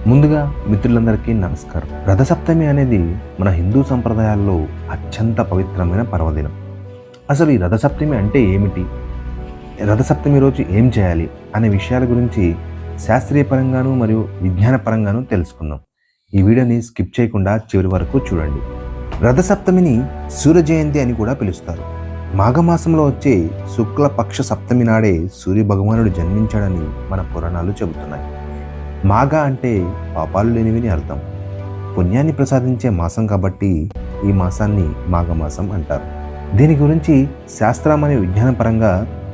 ముందుగా మిత్రులందరికీ నమస్కారం. రథసప్తమి అనేది మన హిందూ సంప్రదాయాల్లో అత్యంత పవిత్రమైన పర్వదినం. అసలు ఈ రథసప్తమి అంటే ఏమిటి, రథసప్తమి రోజు ఏం చేయాలి అనే విషయాల గురించి శాస్త్రీయ పరంగాను మరియు విజ్ఞాన పరంగాను తెలుసుకుందాం. ఈ వీడియోని స్కిప్ చేయకుండా చివరి వరకు చూడండి. రథసప్తమిని సూర్య జయంతి అని కూడా పిలుస్తారు. మాఘమాసంలో వచ్చే శుక్లపక్ష సప్తమి నాడే సూర్య భగవానుడు జన్మించాడని మన పురాణాలు చెబుతున్నాయి. మాఘ అంటే పాపాలు లేనివిని అర్థం. పుణ్యాన్ని ప్రసాదించే మాసం కాబట్టి ఈ మాసాన్ని మాఘమాసం అంటారు. దీని గురించి శాస్త్రం మరియు విజ్ఞాన పరంగా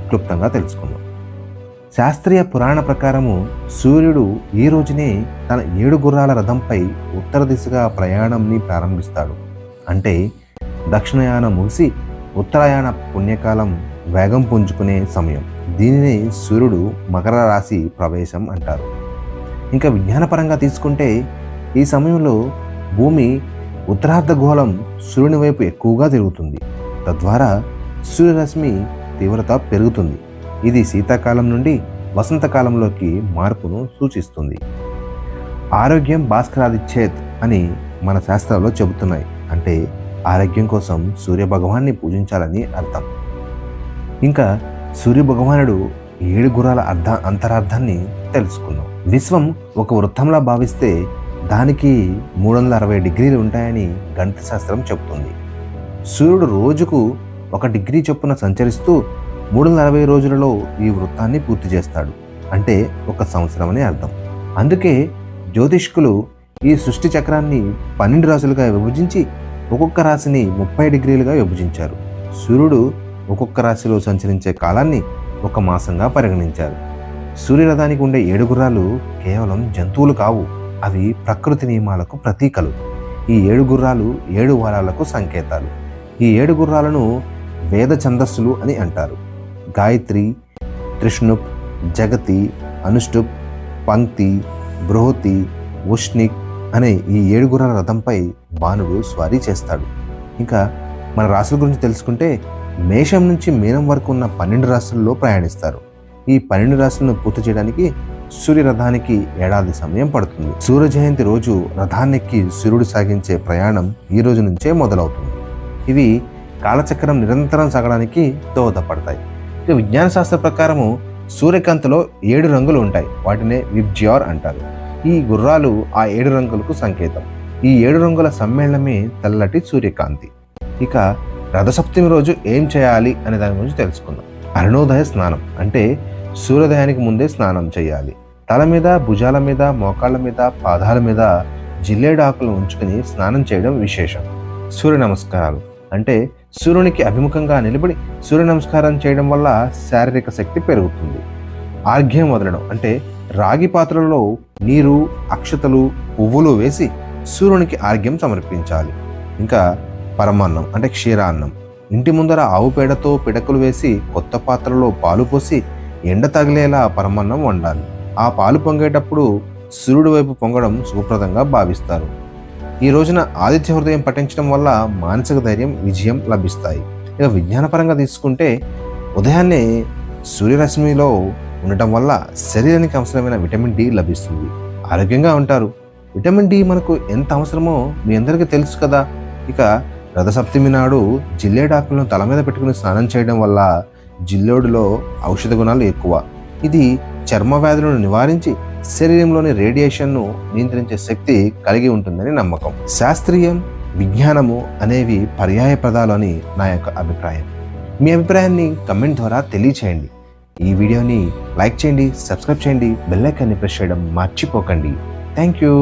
క్లుప్తంగా తెలుసుకుందాం. శాస్త్రీయ పురాణ ప్రకారము సూర్యుడు ఈ రోజునే తన 7 గుర్రాల రథంపై ఉత్తర దిశగా ప్రయాణంని ప్రారంభిస్తాడు. అంటే దక్షిణయానం ముగిసి ఉత్తరాయణ పుణ్యకాలం వేగం పుంజుకునే సమయం. దీనినే సూర్యుడు మకర రాశి ప్రవేశం అంటారు. ఇంకా విజ్ఞానపరంగా తీసుకుంటే ఈ సమయంలో భూమి ఉత్తరార్ధగోళం సూర్యుని వైపు ఎక్కువగా తిరుగుతుంది. తద్వారా సూర్యరశ్మి తీవ్రత పెరుగుతుంది. ఇది శీతాకాలం నుండి వసంతకాలంలోకి మార్పును సూచిస్తుంది. ఆరోగ్యం భాస్కరాదిచ్చేత్ అని మన శాస్త్రాల్లో చెబుతున్నాయి. అంటే ఆరోగ్యం కోసం సూర్య భగవాన్ని పూజించాలని అర్థం. ఇంకా సూర్య భగవానుడు 7 గుర్రాల అంతరార్థాన్ని తెలుసుకుందాం. విశ్వం ఒక వృత్తంలా భావిస్తే దానికి 360 డిగ్రీలు ఉంటాయని గణిత శాస్త్రం చెబుతుంది. సూర్యుడు రోజుకు 1 డిగ్రీ చొప్పున సంచరిస్తూ 360 రోజులలో ఈ వృత్తాన్ని పూర్తి చేస్తాడు. అంటే 1 సంవత్సరం అని అర్థం. అందుకే జ్యోతిష్కులు ఈ సృష్టి చక్రాన్ని 12 రాశులుగా విభజించి ఒక్కొక్క రాశిని 30 డిగ్రీలుగా విభజించారు. సూర్యుడు ఒక్కొక్క రాశిలో సంచరించే కాలాన్ని 1 మాసంగా పరిగణించారు. సూర్యరథానికి ఉండే 7 గుర్రాలు కేవలం జంతువులు కావు, అవి ప్రకృతి నియమాలకు ప్రతీకలు. ఈ 7 గుర్రాలు 7 వారాలకు సంకేతాలు. ఈ 7 గుర్రాలను వేద ఛందస్సులు అని అంటారు. గాయత్రి, త్రిష్ణుప్, జగతి, అనుష్టుప్, పంక్తి, బృహతి, ఉష్ణిక్ అనే ఈ 7 గుర్రాల రథంపై బాణుడు స్వారీ చేస్తాడు. ఇంకా మన రాశుల గురించి తెలుసుకుంటే మేషం నుంచి మీనం వరకు ఉన్న 12 రాశుల్లో ప్రయాణిస్తారు. ఈ 12 రాశులను పూర్తి చేయడానికి సూర్యరథానికి ఏడాది సమయం పడుతుంది. సూర్య జయంతి రోజు రథాన్నెక్కి సూర్యుడు సాగించే ప్రయాణం ఈ రోజు నుంచే మొదలవుతుంది. ఇవి కాలచక్రం నిరంతరం సాగడానికి దోహదపడతాయి. ఇక విజ్ఞాన శాస్త్ర ప్రకారము సూర్యకాంతిలో 7 రంగులు ఉంటాయి. వాటినే విబ్జియార్ అంటారు. ఈ గుర్రాలు ఆ 7 రంగులకు సంకేతం. ఈ 7 రంగుల సమ్మేళనమే తెల్లటి సూర్యకాంతి. ఇక రథసప్తమి రోజు ఏం చేయాలి అనే దాని గురించి తెలుసుకుందాం. అరుణోదయ స్నానం అంటే సూర్యోదయానికి ముందే స్నానం చేయాలి. తల మీద, భుజాల మీద, మోకాళ్ళ మీద, పాదాల మీద జిల్లేడు ఆకులు ఉంచుకుని స్నానం చేయడం విశేషం. సూర్య నమస్కారాలు అంటే సూర్యునికి అభిముఖంగా నిలబడి సూర్య నమస్కారం చేయడం వల్ల శారీరక శక్తి పెరుగుతుంది. ఆర్ఘ్యం వదలడం అంటే రాగి పాత్రలో నీరు, అక్షతలు, పువ్వులు వేసి సూర్యునికి ఆర్ఘ్యం సమర్పించాలి. ఇంకా పరమాన్నం అంటే క్షీరాన్నం. ఇంటి ముందర ఆవు పేడతో పిడకలు వేసి కొత్త పాత్రలో పాలు పోసి ఎండ తగిలేలా పరమాన్నం వండాలి. ఆ పాలు పొంగేటప్పుడు సూర్యుడి వైపు పొంగడం శుభప్రదంగా భావిస్తారు. ఈ రోజున ఆదిత్య హృదయం పఠించడం వల్ల మానసిక ధైర్యం, విజయం లభిస్తాయి. ఇక విజ్ఞానపరంగా తీసుకుంటే ఉదయాన్నే సూర్యరశ్మిలో ఉండటం వల్ల శరీరానికి అవసరమైన విటమిన్ డి లభిస్తుంది. ఆరోగ్యంగా ఉంటారు. విటమిన్ డి మనకు ఎంత అవసరమో మీ అందరికీ తెలుసు కదా. ఇక రథసప్తమి నాడు జిల్లేడాకులను తల మీద పెట్టుకుని స్నానం చేయడం వల్ల జిల్లేడులో ఔషధ గుణాలు ఎక్కువ. ఇది చర్మ వ్యాధులను నివారించి శరీరంలోని రేడియేషన్ను నియంత్రించే శక్తి కలిగి ఉంటుందని నమ్మకం. శాస్త్రీయం, విజ్ఞానము అనేవి పర్యాయ పదాలు అని నా యొక్క అభిప్రాయం. మీ అభిప్రాయాన్ని కమెంట్ ద్వారా తెలియచేయండి. ఈ వీడియోని లైక్ చేయండి, సబ్స్క్రైబ్ చేయండి, బెల్ ఐకాన్ని ప్రెస్ చేయడం మర్చిపోకండి. Thank you.